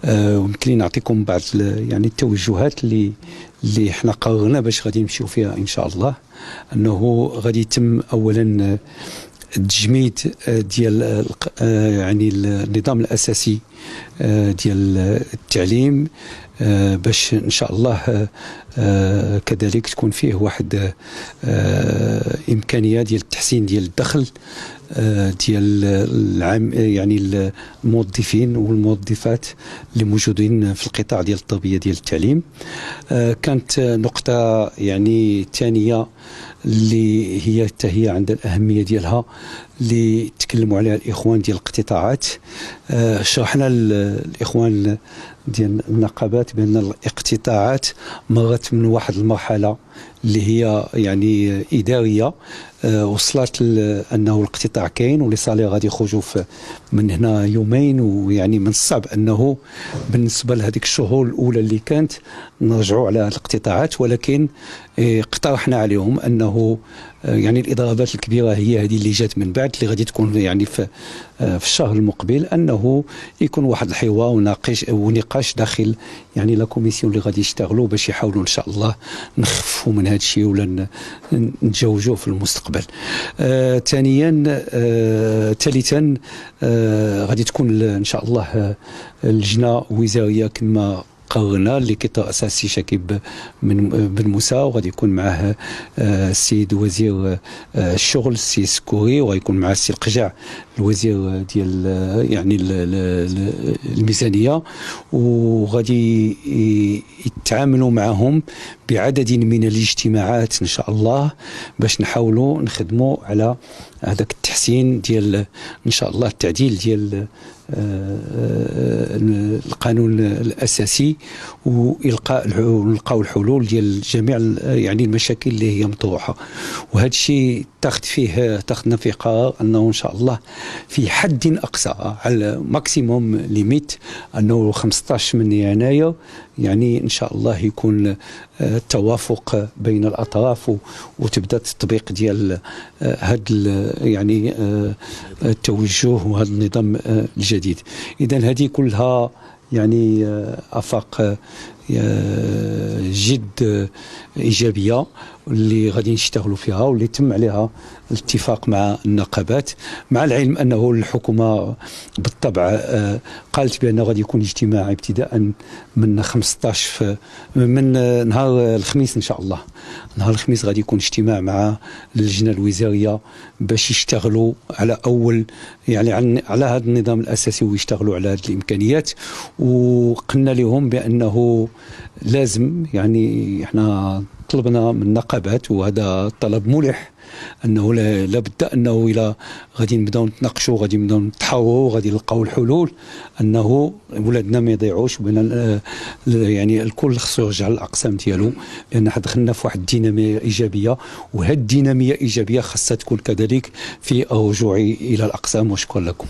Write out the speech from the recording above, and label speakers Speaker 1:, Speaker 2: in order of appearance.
Speaker 1: ويمكن لي نعطيكم بعض يعني التوجهات اللي حنا قررنا باش غادي نمشيو فيها ان شاء الله. انه غادي يتم اولا التجميد ديال يعني النظام الاساسي ديال التعليم، باش ان شاء الله كذلك تكون فيه واحد امكانيه ديال التحسين ديال الدخل ديال يعني الموظفين والموظفات اللي موجودين في القطاع ديال التربيه ديال التعليم. كانت نقطه يعني ثانيه اللي هي عندها الأهمية ديالها اللي تكلموا عليها الإخوان ديال الاقتطاعات. شرحنا الإخوان ديال النقابات بأن الاقتطاعات مرت من واحد المرحلة اللي هي يعني إدارية، وصلت أنه الاقتطاع كاين ولي صالير غادي يخرجوا من هنا يومين، ويعني من الصعب أنه بالنسبة لهذيك الشهور الأولى اللي كانت نرجعوا على الاقتطاعات. ولكن اقترحنا عليهم أنه يعني الإضرابات الكبيرة هي هذه اللي جات من بعد، اللي غادي تكون يعني في الشهر المقبل، أنه يكون واحد الحوار ونقاش داخل يعني لا كوميسيون اللي غادي يشتغلوا باش يحاولوا إن شاء الله نخففوا من هذا الشيء ولا نتجاوزوه في المستقبل. ثالثا غادي تكون إن شاء الله لجنة وزارية كما قررنا اللي كيترأسها السي شكيب بن موسى، وغادي يكون معه السيد وزير الشغل السي سكوري، وغيكون معه السي القجع الوزير ديال يعني الميزانيه، وغادي يتعاملوا معهم بعدد من الاجتماعات ان شاء الله باش نحاولوا نخدموا على هذاك التحسين ديال ان شاء الله التعديل ديال القانون الاساسي، ونلقاو الحلول ديال جميع يعني المشاكل اللي هي مطروحه. وهذا الشيء تاخذنا فيه قرار انه ان شاء الله في حد اقصى على ماكسيموم ليميت انه 15 من يناير يعني ان شاء الله يكون التوافق بين الاطراف وتبدا التطبيق ديال هذا يعني التوجه وهذا النظام الجديد. اذا هذه كلها يعني افاق جد ايجابيه اللي غادي نشتغلوا فيها واللي تم عليها الاتفاق مع النقابات، مع العلم انه الحكومه بالطبع قالت بانه غادي يكون اجتماع ابتداء من 15 من نهار الخميس ان شاء الله. نهار الخميس غادي يكون اجتماع مع اللجنه الوزاريه باش يشتغلوا على اول يعني على هذا النظام الاساسي ويشتغلوا على هذه الامكانيات. وقلنا لهم بانه لازم يعني احنا طلبنا من النقابات وهذا طلب ملح انه لابد انه الى غادي نبداو نتناقشوا غادي نبداو نتحاوروا غادي نلقاو الحلول انه ولادنا ما يضيعوش، بان يعني الكل خصو يرجع للاقسام ديالو، لان حنا دخلنا في واحد الديناميه ايجابيه، وهذه الديناميه الايجابيه خاصها تكون كذلك في الرجوع الى الاقسام. وشكرا لكم.